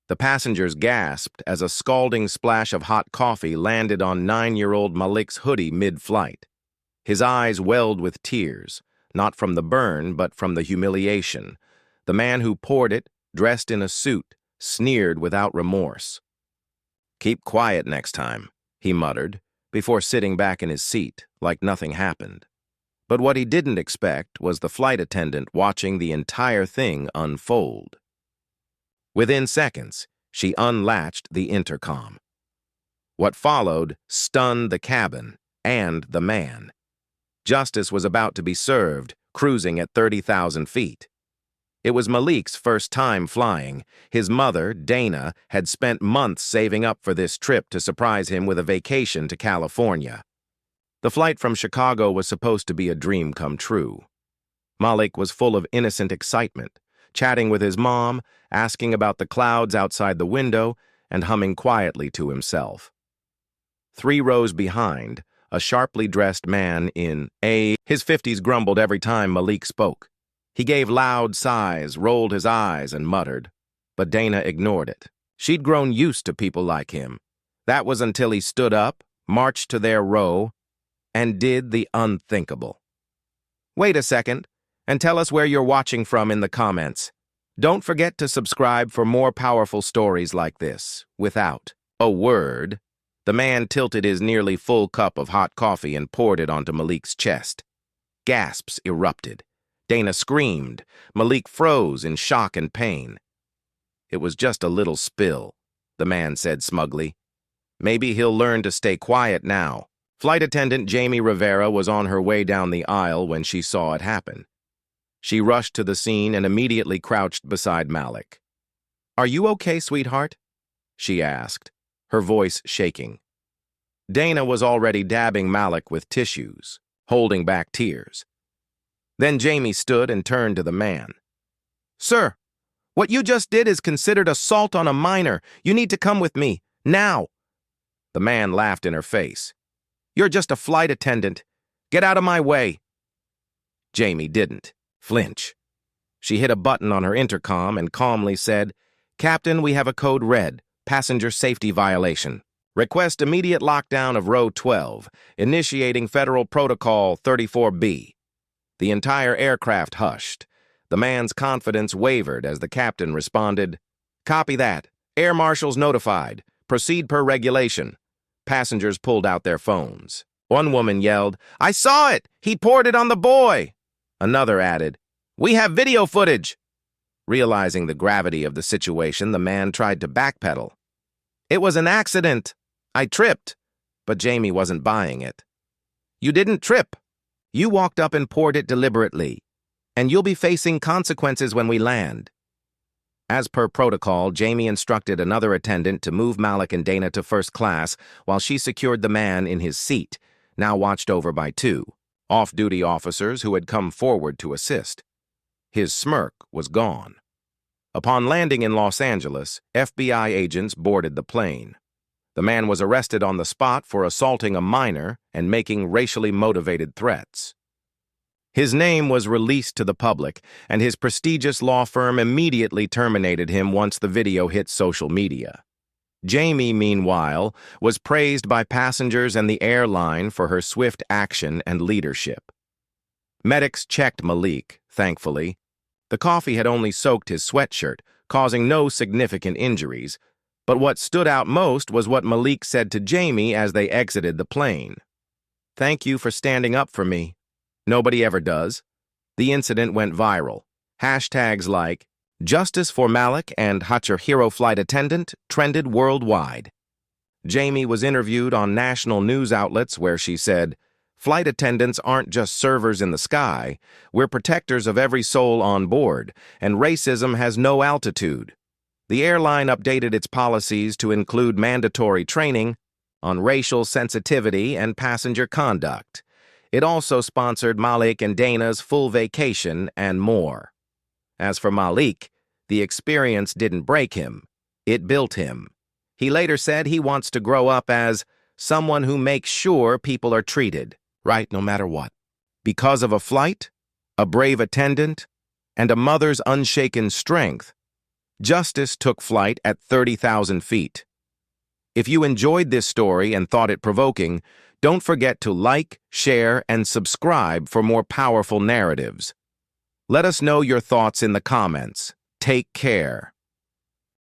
The passengers gasped as a scalding splash of hot coffee landed on 9-year-old Malik's hoodie mid-flight. His eyes welled with tears, not from the burn, but from the humiliation. The man who poured it, dressed in a suit, sneered without remorse. "Keep quiet next time," he muttered, before sitting back in his seat, like nothing happened. But what he didn't expect was the flight attendant watching the entire thing unfold. Within seconds, she unlatched the intercom. What followed stunned the cabin and the man. Justice was about to be served, cruising at 30,000 feet. It was Malik's first time flying. His mother, Dana, had spent months saving up for this trip to surprise him with a vacation to California. The flight from Chicago was supposed to be a dream come true. Malik was full of innocent excitement, chatting with his mom, asking about the clouds outside the window, and humming quietly to himself. 3 rows behind, a sharply dressed man in his 50s grumbled every time Malik spoke. He gave loud sighs, rolled his eyes, and muttered. But Dana ignored it. She'd grown used to people like him. That was until he stood up, marched to their row, and did the unthinkable. Wait a second, and tell us where you're watching from in the comments. Don't forget to subscribe for more powerful stories like this. Without a word, the man tilted his nearly full cup of hot coffee and poured it onto Malik's chest. Gasps erupted. Dana screamed. Malik froze in shock and pain. "It was just a little spill," the man said smugly. "Maybe he'll learn to stay quiet now." Flight attendant Jamie Rivera was on her way down the aisle when she saw it happen. She rushed to the scene and immediately crouched beside Malik. "Are you okay, sweetheart?" she asked, her voice shaking. Dana was already dabbing Malik with tissues, holding back tears. Then Jamie stood and turned to the man. "Sir, what you just did is considered assault on a minor. You need to come with me, now." The man laughed in her face. "You're just a flight attendant. Get out of my way." Jamie didn't flinch. She hit a button on her intercom and calmly said, "Captain, we have a code red, passenger safety violation. Request immediate lockdown of row 12, initiating Federal Protocol 34B. The entire aircraft hushed. The man's confidence wavered as the captain responded, "Copy that. Air marshals notified. Proceed per regulation." Passengers pulled out their phones. One woman yelled, "I saw it! He poured it on the boy!" Another added, "We have video footage!" Realizing the gravity of the situation, the man tried to backpedal. "It was an accident. I tripped." But Jamie wasn't buying it. "You didn't trip. You walked up and poured it deliberately, and you'll be facing consequences when we land." As per protocol, Jamie instructed another attendant to move Malik and Dana to first class while she secured the man in his seat, now watched over by 2 off-duty officers who had come forward to assist. His smirk was gone. Upon landing in Los Angeles, FBI agents boarded the plane. The man was arrested on the spot for assaulting a minor and making racially motivated threats. His name was released to the public, and his prestigious law firm immediately terminated him once the video hit social media. Jamie, meanwhile, was praised by passengers and the airline for her swift action and leadership. Medics checked Malik, thankfully. The coffee had only soaked his sweatshirt, causing no significant injuries, but what stood out most was what Malik said to Jamie as they exited the plane. "Thank you for standing up for me. Nobody ever does." The incident went viral. Hashtags like "Justice for Malik" and "Hot Your Hero Flight Attendant" trended worldwide. Jamie was interviewed on national news outlets where she said, "Flight attendants aren't just servers in the sky. We're protectors of every soul on board, and racism has no altitude." The airline updated its policies to include mandatory training on racial sensitivity and passenger conduct. It also sponsored Malik and Dana's full vacation and more. As for Malik, the experience didn't break him. It built him. He later said he wants to grow up as someone who makes sure people are treated right no matter what. Because of a flight, a brave attendant, and a mother's unshaken strength, Justice took flight at 30,000 feet. If you enjoyed this story and thought it provoking, don't forget to like, share, and subscribe for more powerful narratives. Let us know your thoughts in the comments. Take care.